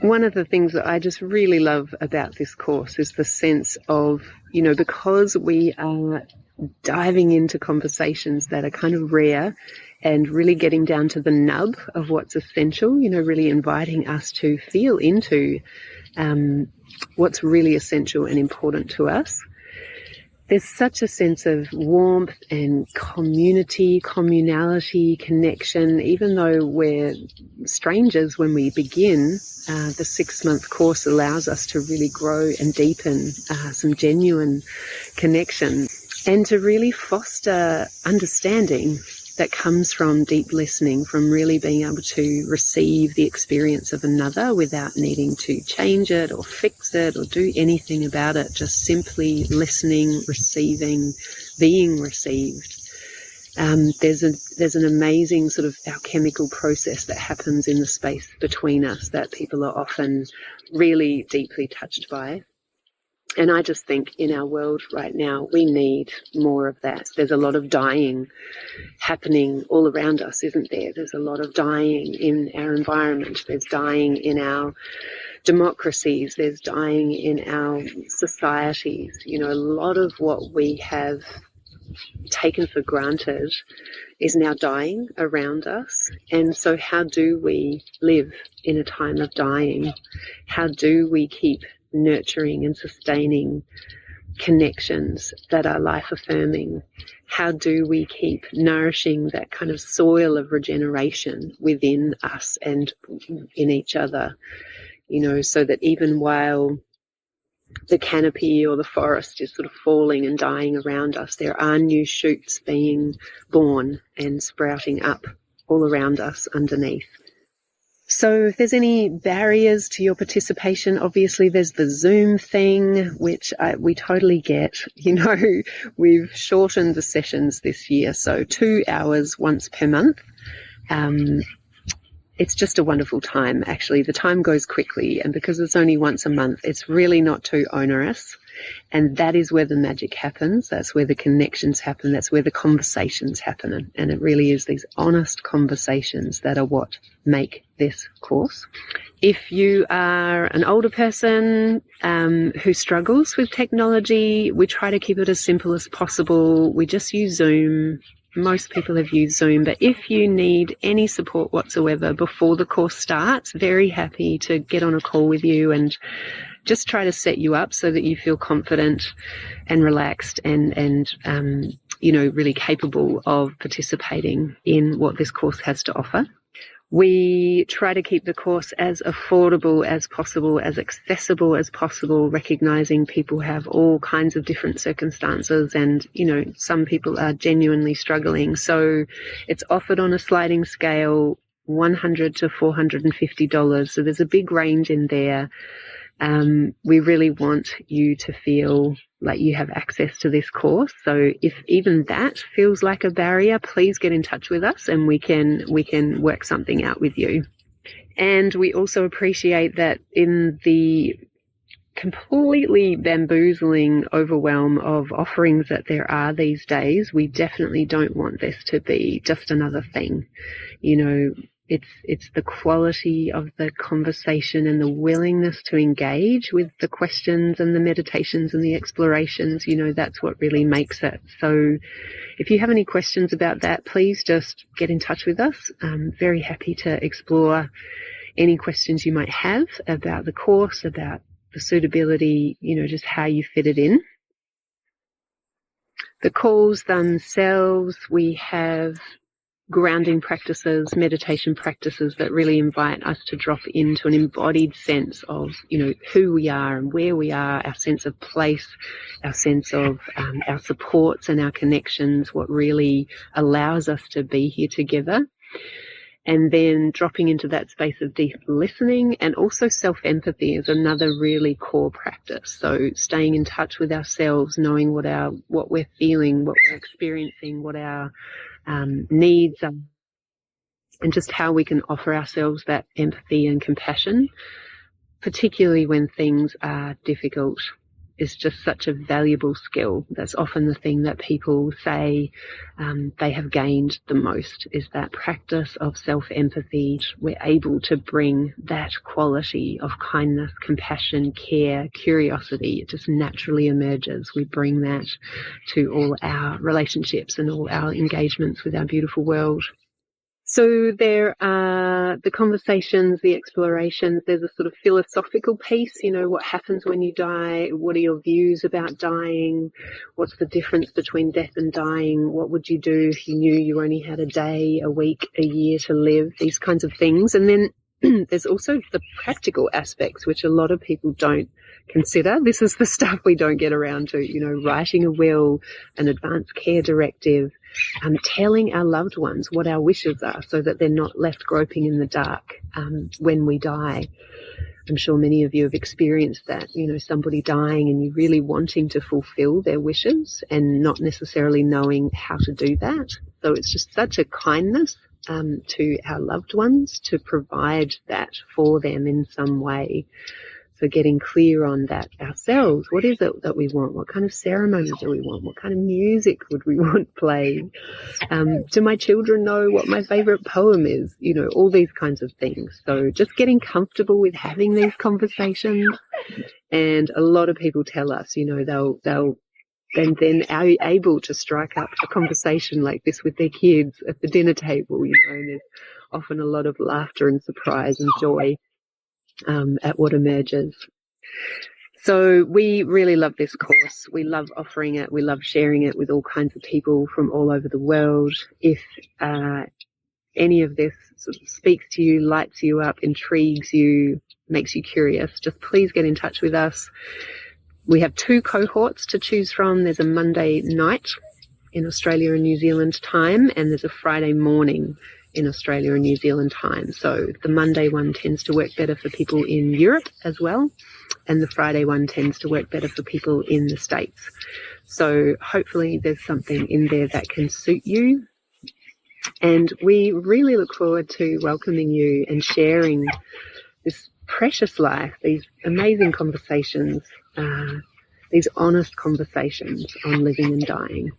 one of the things that I just really love about this course is the sense of, because we are diving into conversations that are kind of rare and really getting down to the nub of what's essential, really inviting us to feel into what's really essential and important to us. There's such a sense of warmth and community, communality, connection. Even though we're strangers when we begin, the 6-month course allows us to really grow and deepen some genuine connection and to really foster understanding that comes from deep listening, from really being able to receive the experience of another without needing to change it or fix it or do anything about it, just simply listening, receiving, being received. There's an amazing sort of alchemical process that happens in the space between us that people are often really deeply touched by. And I just think in our world right now, we need more of that. There's a lot of dying happening all around us, isn't there? There's a lot of dying in our environment. There's dying in our democracies. There's dying in our societies. A lot of what we have taken for granted is now dying around us. And so how do we live in a time of dying? How do we keep nurturing and sustaining connections that are life affirming? How do we keep nourishing that kind of soil of regeneration within us and in each other, so that even while the canopy or the forest is sort of falling and dying around us, there are new shoots being born and sprouting up all around us underneath. So if there's any barriers to your participation, obviously there's the Zoom thing, which we totally get. We've shortened the sessions this year, so 2 hours once per month. It's just a wonderful time, actually. The time goes quickly, and because it's only once a month, it's really not too onerous. And that is where the magic happens. That's where the connections happen. That's where the conversations happen. And it really is these honest conversations that are what make this course. If you are an older person who struggles with technology, we try to keep it as simple as possible. We just use Zoom. Most people have used Zoom, but if you need any support whatsoever before the course starts, very happy to get on a call with you and just try to set you up so that you feel confident and relaxed and really capable of participating in what this course has to offer. We try to keep the course as affordable as possible, as accessible as possible, recognizing people have all kinds of different circumstances and, some people are genuinely struggling. So it's offered on a sliding scale, $100 to $450. So there's a big range in there. We really want you to feel like you have access to this course. So if even that feels like a barrier, please get in touch with us and we can work something out with you. And we also appreciate that in the completely bamboozling overwhelm of offerings that there are these days, we definitely don't want this to be just another thing. It's the quality of the conversation and the willingness to engage with the questions and the meditations and the explorations. That's what really makes it. So if you have any questions about that, please just get in touch with us. I'm very happy to explore any questions you might have about the course, about the suitability, just how you fit it in. The calls themselves, we have grounding practices, meditation practices that really invite us to drop into an embodied sense of, who we are and where we are, our sense of place, our sense of our supports and our connections, what really allows us to be here together. And then dropping into that space of deep listening, and also self-empathy is another really core practice. So staying in touch with ourselves, knowing what we're feeling, what we're experiencing, what our needs are, and just how we can offer ourselves that empathy and compassion, particularly when things are difficult. is just such a valuable skill. That's often the thing that people say they have gained the most, is that practice of self-empathy. We're able to bring that quality of kindness, compassion, care, curiosity. It just naturally emerges. We bring that to all our relationships and all our engagements with our beautiful world. So there are the conversations, the explorations. There's a sort of philosophical piece, what happens when you die? What are your views about dying? What's the difference between death and dying? What would you do if you knew you only had a day, a week, a year to live? These kinds of things. And then there's also the practical aspects, which a lot of people don't consider. This is the stuff we don't get around to, writing a will, an advance care directive, telling our loved ones what our wishes are so that they're not left groping in the dark when we die. I'm sure many of you have experienced that, somebody dying and you really wanting to fulfill their wishes and not necessarily knowing how to do that. So it's just such a kindness to our loved ones to provide that for them in some way. So getting clear on that ourselves. What is it that we want? What kind of ceremony do we want? What kind of music would we want played? Do my children know what my favourite poem is? All these kinds of things. So just getting comfortable with having these conversations. And a lot of people tell us, they'll then are able to strike up a conversation like this with their kids at the dinner table, and there's often a lot of laughter and surprise and joy at what emerges. So we really love this course. We love offering it. We love sharing it with all kinds of people from all over the world. If any of this sort of speaks to you, lights you up, intrigues you, makes you curious, just please get in touch with us. We have 2 cohorts to choose from. There's a Monday night in Australia and New Zealand time, and there's a Friday morning in Australia and New Zealand time. So the Monday one tends to work better for people in Europe as well, and the Friday one tends to work better for people in the States. So hopefully there's something in there that can suit you. And we really look forward to welcoming you and sharing this precious life, these amazing conversations, these honest conversations on living and dying.